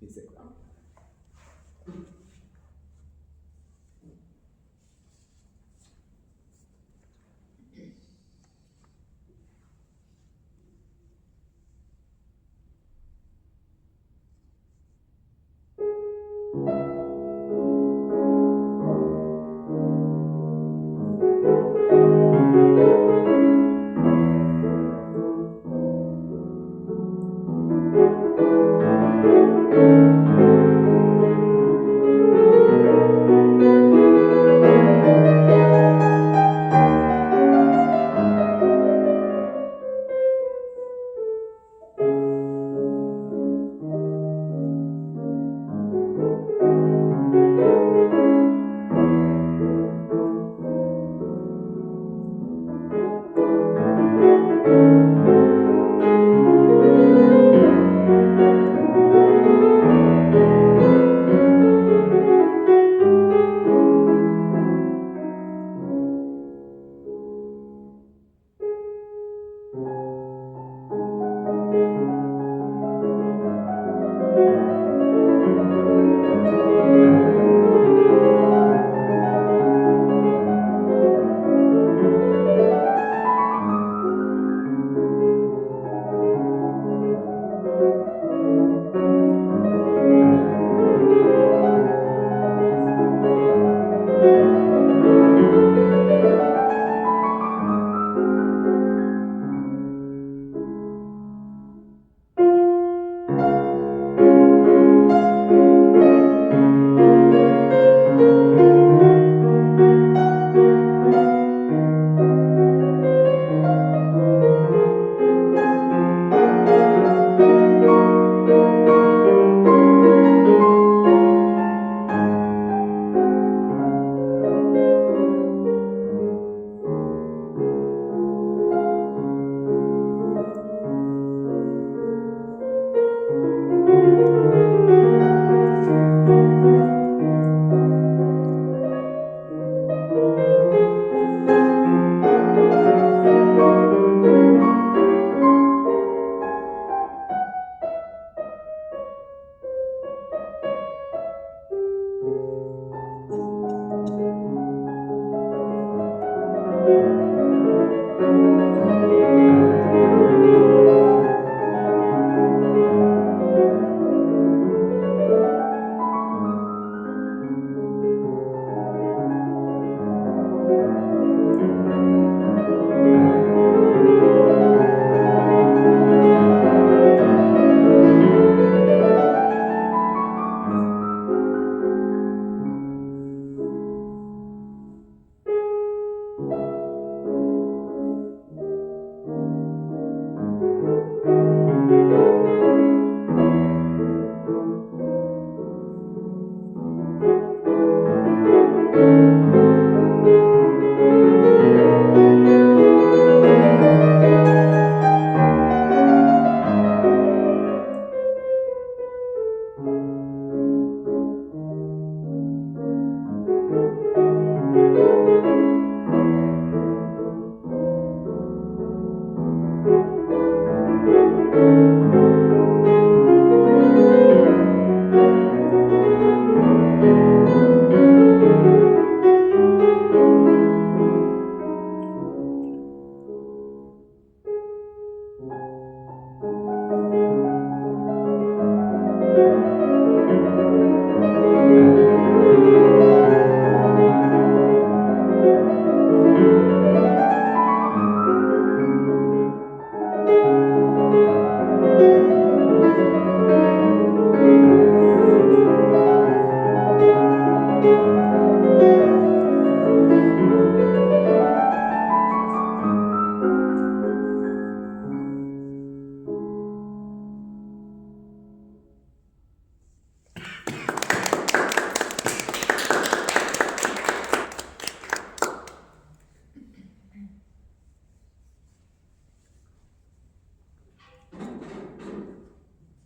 Eseguiamo.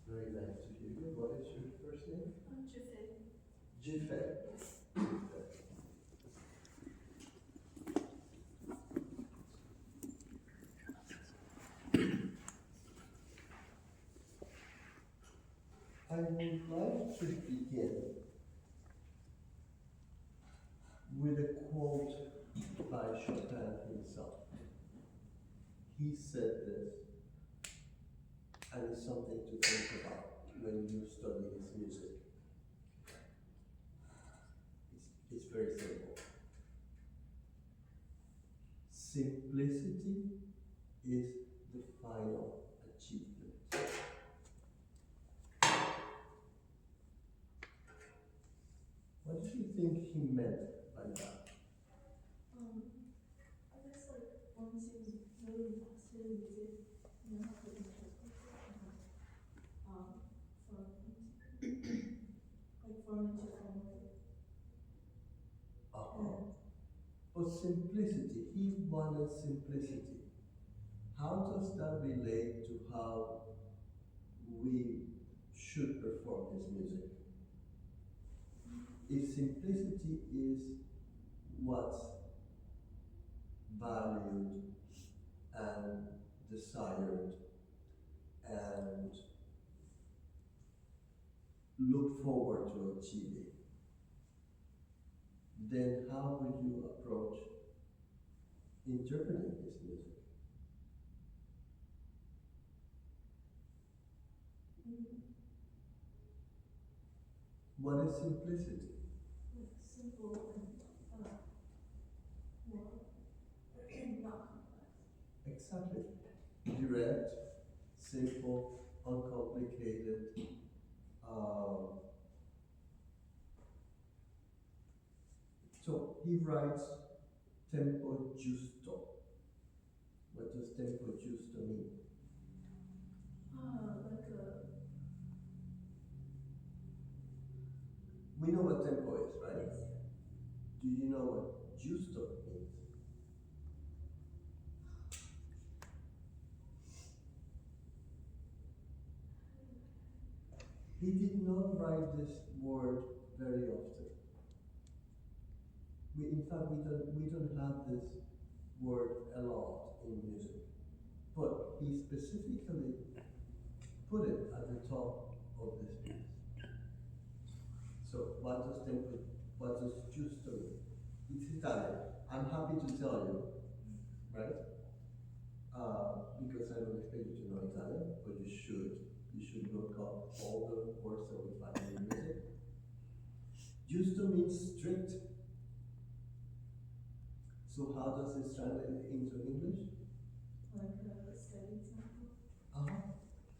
Very nice to hear you. What is your first name? Jifei. I would like to begin with a quote by Chopin himself. He said this, and it's something to think about when you study his music. It's very simple. Simplicity is the final achievement. What do you think he meant by that? I guess like once he was really invested in music, you know, how to interpret it like form into framework. Uh-huh. But simplicity, he wanted simplicity. How does that relate to how we should perform his music? If simplicity is what's valued and desired and look forward to achieving, then how would you approach interpreting his music? What is simplicity? Like simple and more not complex. Exactly. Direct, simple, uncomplicated. Um, so he writes tempo giusto. What does tempo giusto mean? Like a We know what tempo is, right? yes. Do you know what giusto means? He did not write this word very often. In fact, we don't have this word a lot in music. But he specifically put it at the top of this piece. So what does giusto mean? It's Italian. I'm happy to tell you, right? Because I don't expect you to know Italian, but you should. You should look up all the words that we find in music. Giusto means strict. So how does this translate into English? Like a steady tempo. Uh-huh.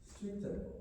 Strict tempo.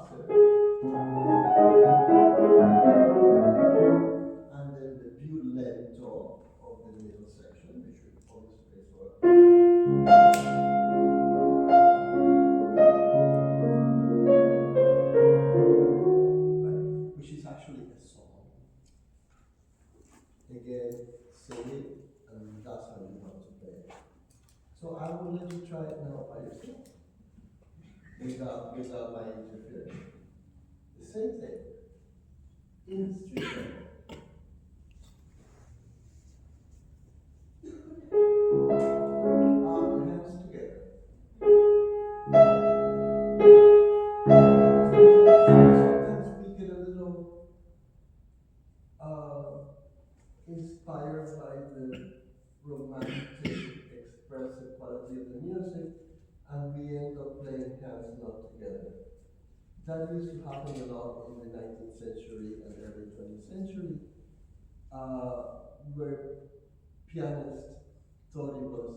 faster, and then the più lento of the middle section, which we always play right? Which is actually a song. Again, sing it, and that's how you want to play it. So I will let you try it now by yourself, without my interference. The same thing in street level. Hands together. Sometimes we get a little inspired by the romantic, expressive quality of the music, and we end up playing hands not together. That used to happen a lot in the 19th century and early 20th century, where pianists thought it was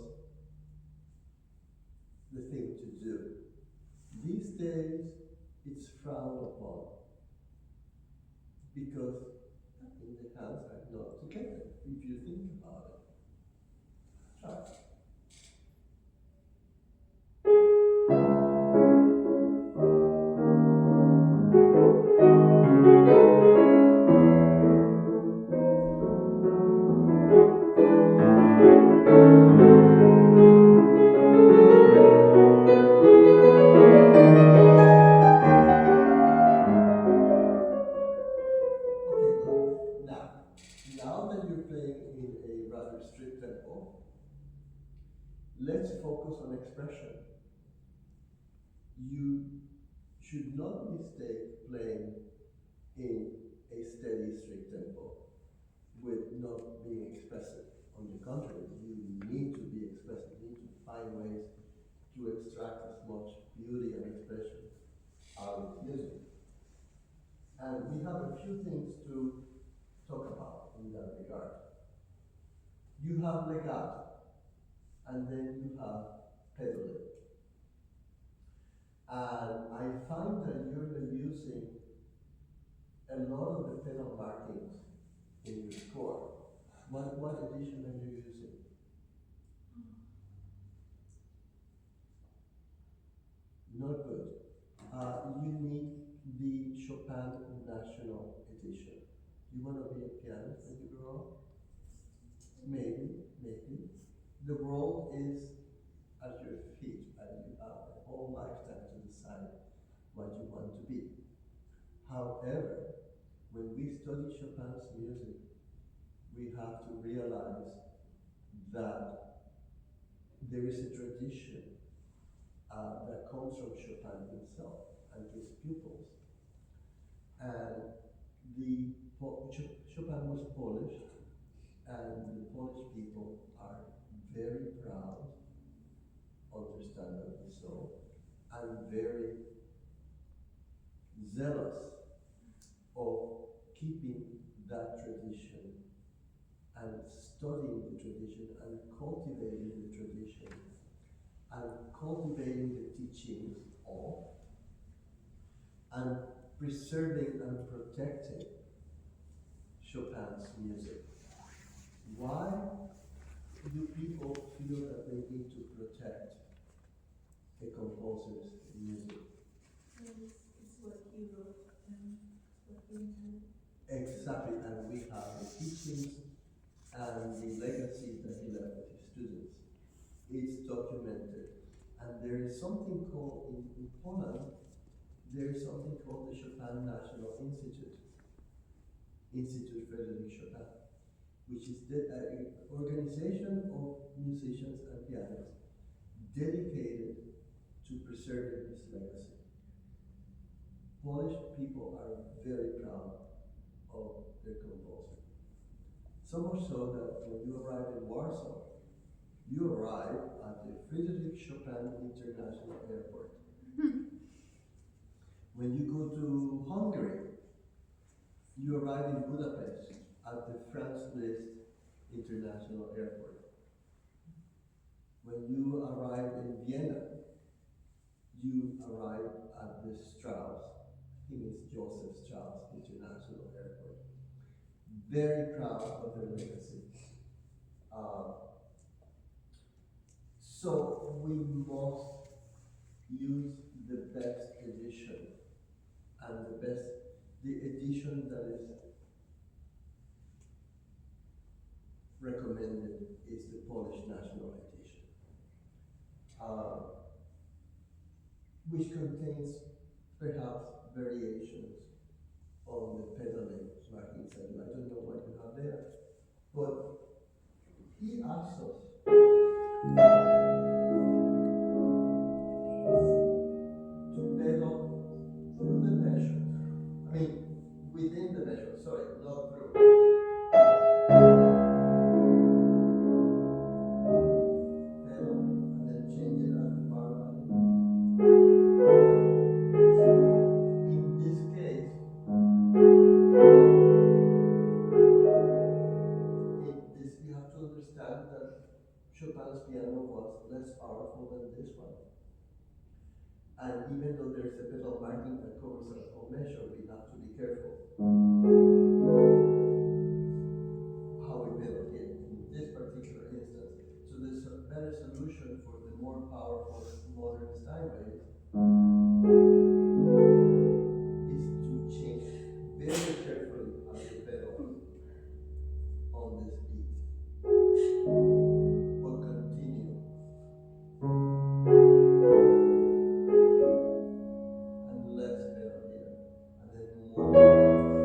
the thing to do. These days, it's frowned upon because the hands are not together, if you think about it. Try. Okay, good. Now that you're playing in a rather strict tempo, let's focus on expression. You should not mistake playing in a steady, strict tempo with not being expressive. On the contrary, you need to be expressive. You need to find ways to extract as much beauty and expression out of music. And we have a few things to talk about in that regard. You have legato, and then you have pedaling. And I find that you're using a lot of the pedal markings in your score. What edition are you using? Not good. You need the Chopin National Edition. You want to be a pianist when you grow up? Maybe, maybe. The world is at your feet, and you have a whole lifetime to decide what you want to be. However, when we study Chopin's music, we have to realize that there is a tradition that comes from Chopin himself and his pupils. And Chopin was Polish, and the Polish people are very proud, understandably so, and very zealous of keeping that tradition and studying the tradition and cultivating the tradition and cultivating the teachings of and preserving and protecting Chopin's music. Why do people feel that they need to protect a composer's music? It's what he wrote and what he intended. Exactly, and we have the teachings and the legacy that he left with his students. It's documented. And there is something called, in Poland, there is something called the Chopin National Institute, Institute Frederick Chopin, which is an organization of musicians and pianists dedicated to preserving his legacy. Polish people are very proud of their composer. So much so that when you arrive in Warsaw, you arrive at the Frederick Chopin International Airport. When you go to Hungary, you arrive in Budapest at the Franz Liszt International Airport. When you arrive in Vienna, you arrive at the Strauss He means Joseph Strauss International Airport. Very proud of their legacy. Uh, so we must use the best edition, and the edition that is recommended is the Polish National Edition, uh, which contains perhaps variations on the pedaling markings. And I don't know what you have there, but he asks us to pedal through the measure. I mean, within the measure, sorry, not through. Pedal, and then change it at the bar line. In this case, you have to understand that Chopin's piano was less powerful than this one. And even though there's a pedal marking that covers a whole measure, we have to be careful how we pedal here in this particular instance. So there's a better solution for the more powerful modern Steinways is to change very carefully how you pedal on this beat. But continue. And less pedal here. And then more.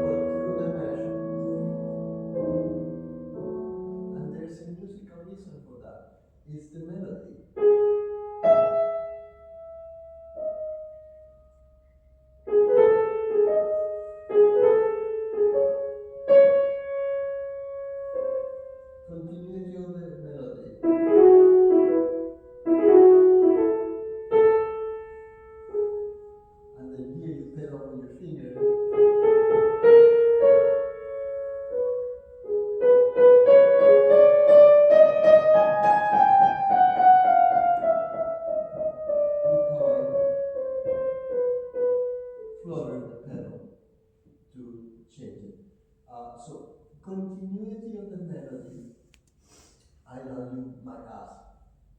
But through the measure. And there's a musical reason for that. It's the melody. Continuity of the melody. And then here you pedal with your finger. Look how I flutter the pedal to change it. So continuity of the melody, I know you might ask,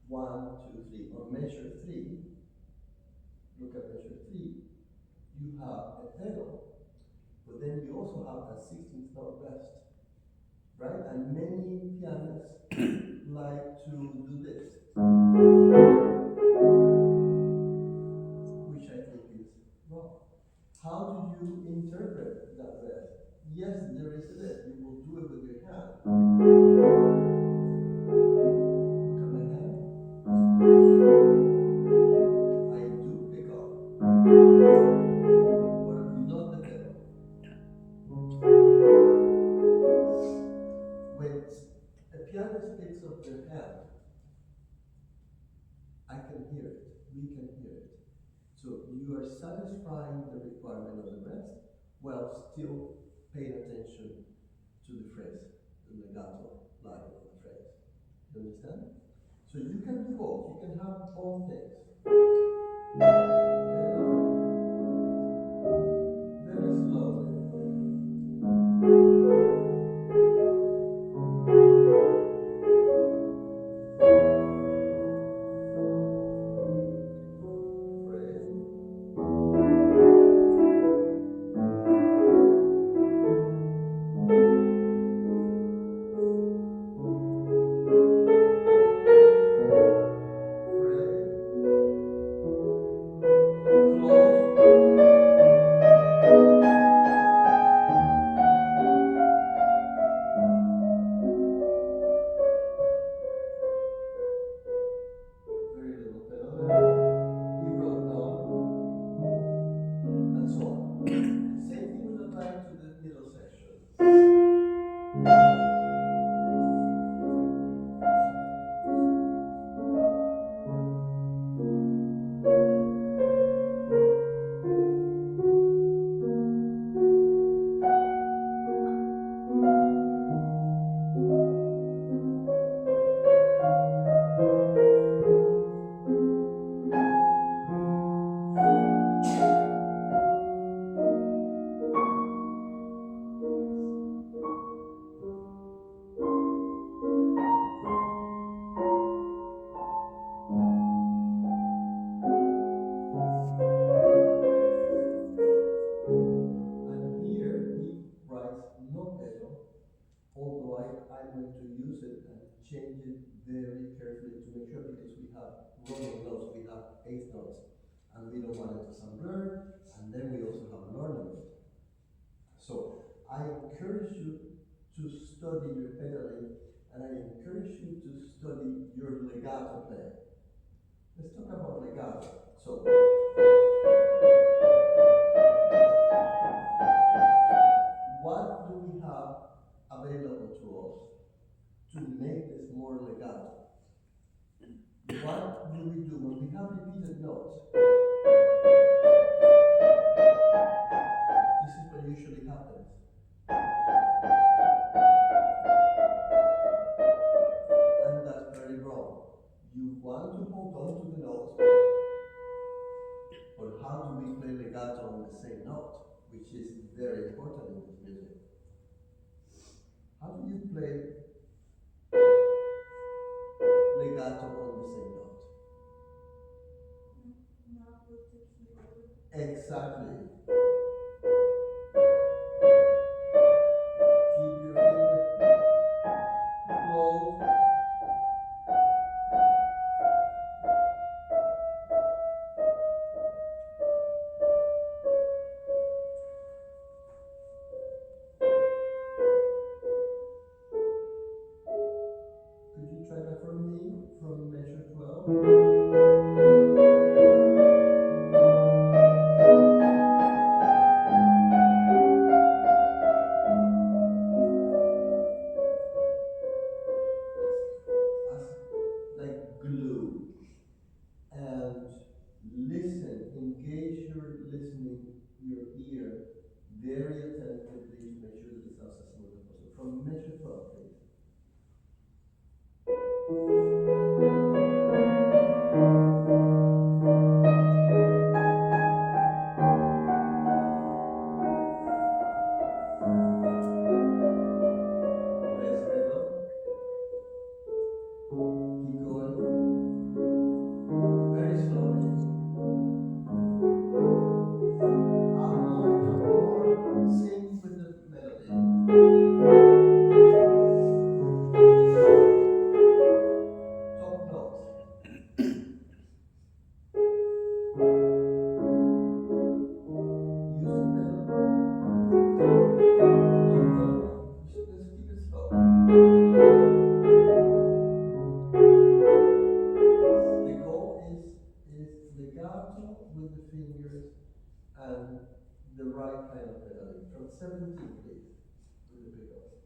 1, 2, 3. On measure 3, look at measure 3, you have a pedal, but then you also have a 16th note rest, right? And many pianists like to do this, which I think is wrong. How do you interpret that rest? Yes, there is a rest. You will do it with your hand. Look at my hand. I do pick up, but not the pedal. When a pianist picks up their hand, I can hear it. We can hear it. So you are satisfying the requirement of the rest while still paying attention to the phrase, the legato line of the phrase. You understand? So you can do both. You can have both things. Very slowly. Pray. study your pedaling, and I encourage you to study your legato playing. Let's talk about legato. So, what do we have available to us to make this more legato? What do we do when we have repeated notes? This is what usually happens. And that's very wrong. You want to hold on to the notes, but how do we play legato on the same note? Which is very important in this music. How do you play legato on the same note? Not with the keyboard. Exactly. Keep your finger closed. Could you try that for me from measure 12? As like glue. And listen, engage your listening, your ear very attentively to make sure that it sounds as smooth as possible. From measure 12, please. Less pedal. Keep going. Very slowly. More, sing with the melody. Top notes. Use the pedal. No. Let's keep it slow. The goal is legato with the fingers and the right kind of pedaling. From 17, please, with the pickups.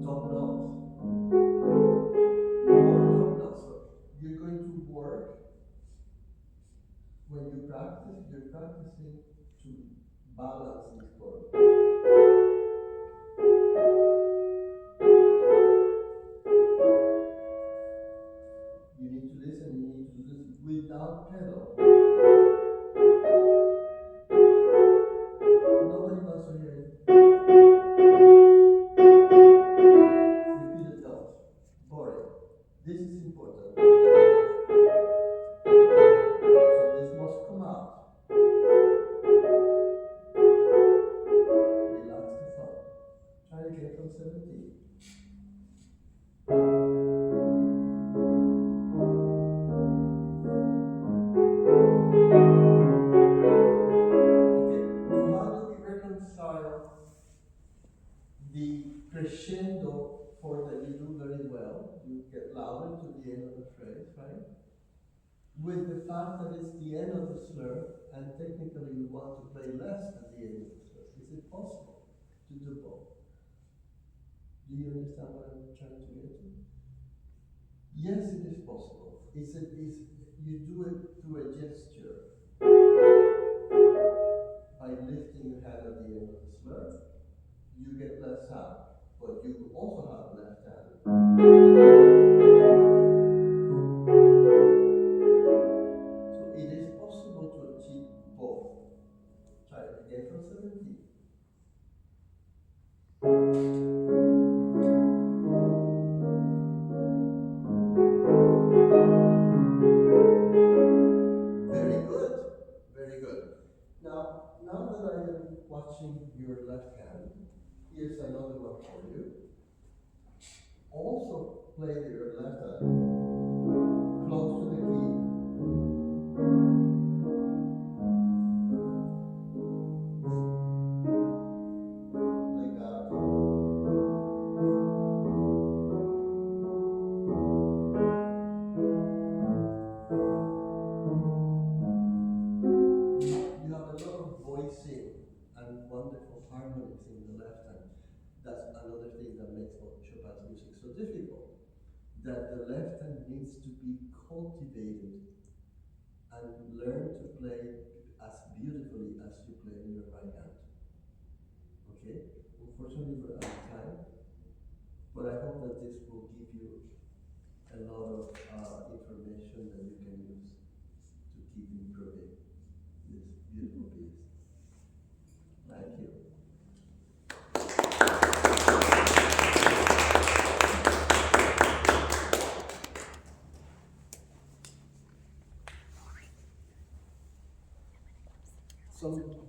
Top notes. More top notes. So you're going to work when you practice, you're practicing to balance these chords. You need to listen, you need to do this without pedal. Nobody wants to hear it. Repeated notes. Boring. This is important. So this must come out. Relax the thumb. Try again from 17. Okay, so how do we reconcile the crescendo for that you do very well? You get louder to the end of the phrase, right? With the fact that it's the end of the slur, and technically we want to play less at the end of the slur. Is it possible to do both? Do you understand what I'm trying to get to? Yes, it is possible. You do it through a gesture by lifting your hand at the end of the slur. You get less sound, but you also have left hand. So it is possible to achieve both. Try it again from 17. Very good. Very good. Now that I am watching your left hand, here's another one for you. Also play your left that the left hand needs to be cultivated and learn to play as beautifully as you play in your right hand. Okay? Unfortunately, we're out of time, but I hope that this will give you a lot of information that you can use to keep improving this beautiful piece. Thank you.